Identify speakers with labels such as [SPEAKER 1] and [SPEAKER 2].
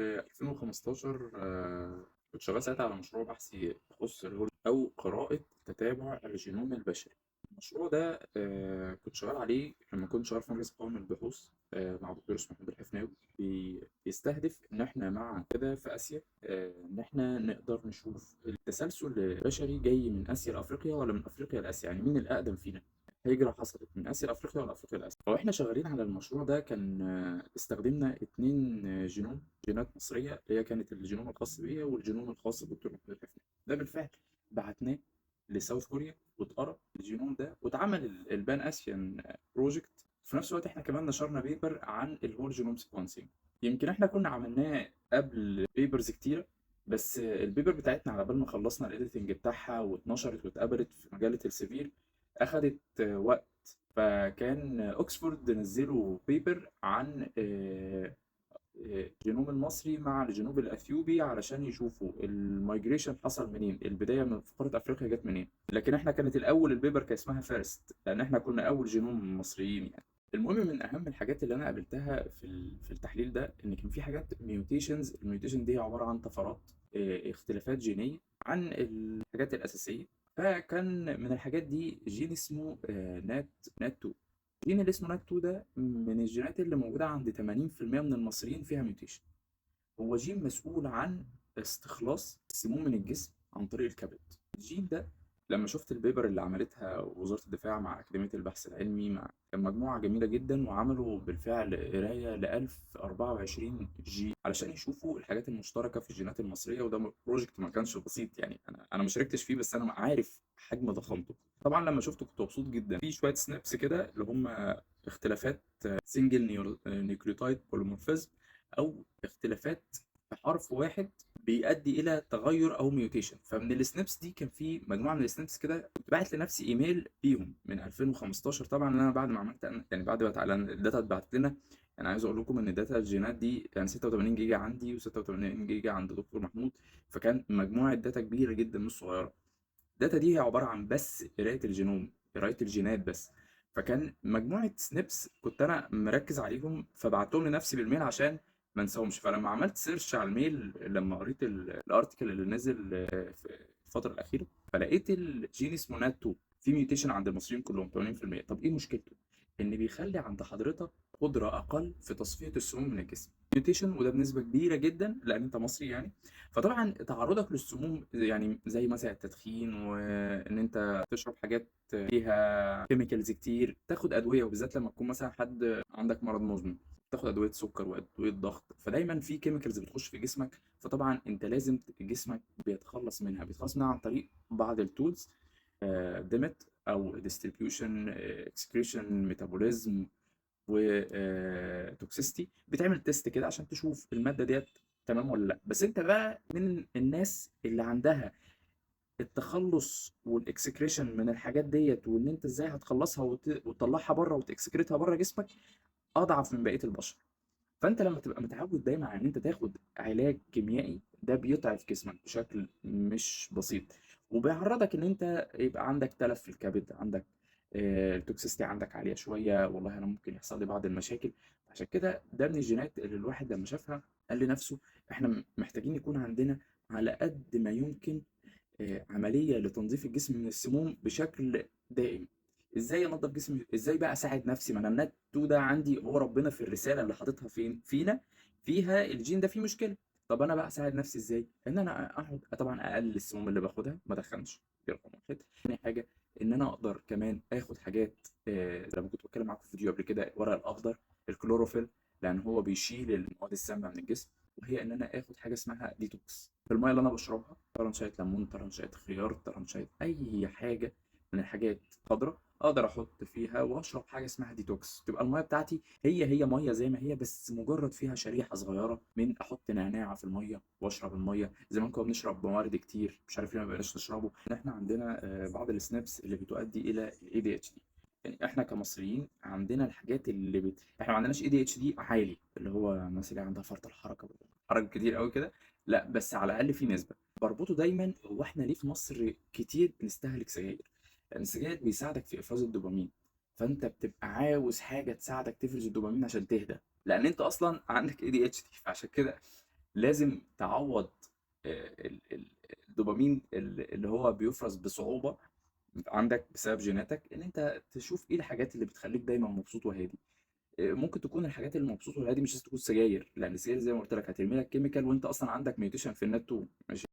[SPEAKER 1] في 2015 كنت شغال ساعتها على مشروع بحثي يخص أو قراءة تتابع الجينوم البشري. المشروع ده كنت شغال عليه لما كنت شغال في مركز قومي للبحوث مع دكتور اسمه محمود الحفناوي. بيستهدف إن إحنا مع كده في آسيا، إن إحنا نقدر نشوف التسلسل البشري جاي من آسيا لأفريقيا ولا من أفريقيا لآسيا، يعني مين الأقدم فينا. هجرة حصلت من آسيا لأفريقيا ولا أفريقيا لآسيا. وإحنا شغالين على المشروع ده كان استخدمنا اتنين جينات مصرية، اللي هي كانت الجينوم الخاص بيا والجينوم الخاص بالدكتور محمود الحفني. ده بالفعل بعتناه لساوث كوريا واتقرا الجينوم ده واتعمل البان اسيان بروجكت. في نفس الوقت احنا كمان نشرنا بيبر عن الهول جينوم سيكونسينج. يمكن احنا كنا عملناه قبل بيبرز كتيرة، بس البيبر بتاعتنا على بال ما خلصنا الايديتنج بتاعها واتنشرت واتقبلت في مجلة السيفير اخدت وقت. فكان اوكسفورد نزلوا بيبر عن الجينوم المصري مع الجينوم الاثيوبي علشان يشوفوا المايجريشن حصل منين، البدايه من قاره افريقيا جت منين. لكن احنا كانت الاول البيبر كان اسمها فيرست لان احنا كنا اول جينوم مصريين يعني. المهم من اهم الحاجات اللي انا قابلتها في التحليل ده ان كان في حاجات ميوتيشنز. الميوتيشن دي عباره عن طفرات، اختلافات جينيه عن الحاجات الاساسيه. فكان من الحاجات دي جين اسمه نات 2. الجين اللي اسمه نات 2 ده من الجينات اللي موجودة عند 80% من المصريين فيها ميوتيشن. هو جين مسؤول عن استخلاص السموم من الجسم عن طريق الكبد. الجين ده لما شفت البيبر اللي عملتها وزارة الدفاع مع أكاديمية البحث العلمي مع كان مجموعة جميلة جدا، وعملوا بالفعل قراية ل 1024 جين علشان يشوفوا الحاجات المشتركة في الجينات المصرية. وده بروجكت ما كانش بسيط يعني، أنا ما شاركتش فيه بس أنا عارف حجم ضخامته. طبعا لما شفته كنت مبسوط جدا. في شوية سنابس كده اللي هم اختلافات سنجل نيوكليوتايد بوليمورفيزم، أو اختلافات في حرف واحد بيؤدي الى تغير او ميوتيشن. فمن السنابس دي كان في مجموعه من السنابس كده، كنت باعت لنفسي ايميل بيهم من 2015. طبعا انا بعد ما عملت يعني بعد ما الداتا اتبعت لنا. انا عايز اقول لكم ان داتا الجينات دي كان 86 جيجا عندي و86 جيجا عند دكتور محمود. فكان مجموعه داتا كبيره جدا مش صغيره. الداتا دي هي عباره عن بس قرايه الجينوم، قرايه الجينات بس. فكان مجموعه سنيبس كنت انا مركز عليهم فبعتهم لنفسي بالميل عشان ما انساهمش. فلما عملت سيرش على الميل لما قريت الارتكل اللي نزل في الفتره الاخيره، فلقيت الجين اسمه نات 2 في ميوتيشن عند المصريين كلهم 80%. طب ايه مشكلته؟ ان بيخلي عند حضرتك قدره اقل في تصفيه السموم من الجسم. ميوتيشن وده بنسبه كبيره جدا لان انت مصري يعني. فطبعا تعرضك للسموم يعني زي مثلا التدخين وان انت تشرب حاجات فيها كيميكالز كتير، تاخد ادويه، وبالذات لما تكون مثلا حد عندك مرض مزمن تاخد ادويه سكر وادويه ضغط، فدايما في كيميكالز بتخش في جسمك. فطبعا انت لازم جسمك بيتخلص منها عن طريق بعض التولز، ديمت او ديستريبيوشن اكسكريشن ميتابوليزم وتوكسيستي. بتعمل تيست كده عشان تشوف الماده ديت تمام ولا لا. بس انت بقى من الناس اللي عندها التخلص والاكسكريشن من الحاجات ديت، وان انت ازاي هتخلصها وتطلعها بره وتكسكريتها بره جسمك اضعف من بقيه البشر. فانت لما تبقى متعود دايما على ان انت تاخد علاج كيميائي ده بيتعب جسمك بشكل مش بسيط، وبيعرضك ان انت يبقى عندك تلف في الكبد، عندك التوكسيستي عندك عاليه شويه، والله انا ممكن يحصل لي بعض المشاكل. عشان كده ده من الجينات اللي الواحد لما شافها قال لنفسه احنا محتاجين يكون عندنا على قد ما يمكن عمليه لتنظيف الجسم من السموم بشكل دائم. ازاي انضف جسمي؟ ازاي بقى اساعد نفسي؟ ما انا النات 2 ده عندي هو ربنا في الرساله اللي حاططها فينا فيها الجين ده فيه مشكله. طب انا بقى اساعد نفسي ازاي؟ ان انا اقعد طبعا اقلل السموم اللي باخدها، ما ادخنش، دي رقم واحد. تاني حاجه ان انا اقدر كمان اخد حاجات زي ما كنت بتكلم معاكم في فيديو قبل كده، الورق الاخضر، الكلوروفيل، لان هو بيشيل المواد السامه من الجسم. وهي ان انا اخد حاجه اسمها ديتوكس في الميه اللي انا بشربها، طرنشايه ليمون، طرنشايه خيار، طرنشايه اي حاجه من الحاجات خضراء اقدر احط فيها واشرب حاجه اسمها ديتوكس. تبقى الميه بتاعتي هي ميه زي ما هي، بس مجرد فيها شريحه صغيره من احط نعناع في الميه واشرب الميه. زمان كنا بنشرب موارد كتير، مش عارف ليه ما بقيناش نشربه. ان احنا عندنا بعض السنابس اللي بتؤدي الى الاي دي اتش دي. يعني احنا كمصريين عندنا الحاجات احنا ما عندناش اي دي اتش دي عالي، اللي هو الناس اللي عندها فرط الحركه حركه كتير قوي كده، لا، بس على الاقل في نسبه. بربطه دايما هو احنا ليه في مصر كتير بنستهلك سجاير؟ لان السجاير بيساعدك في افراز الدوبامين. فانت بتبقى عاوز حاجه تساعدك تفرز الدوبامين عشان تهدى، لان انت اصلا عندك اي دي اتش دي. فعشان كده لازم تعوض الدوبامين اللي هو بيفرز بصعوبة عندك بسبب جيناتك، ان انت تشوف ايه الحاجات اللي بتخليك دايما مبسوط وهادي. ممكن تكون الحاجات اللي مبسوط والهادي مش لازم تكون سجاير، لان السجاير زي ما قلت لك هترمي لك كيميكال وانت اصلا عندك ميوتيشن في النات 2 ماشي.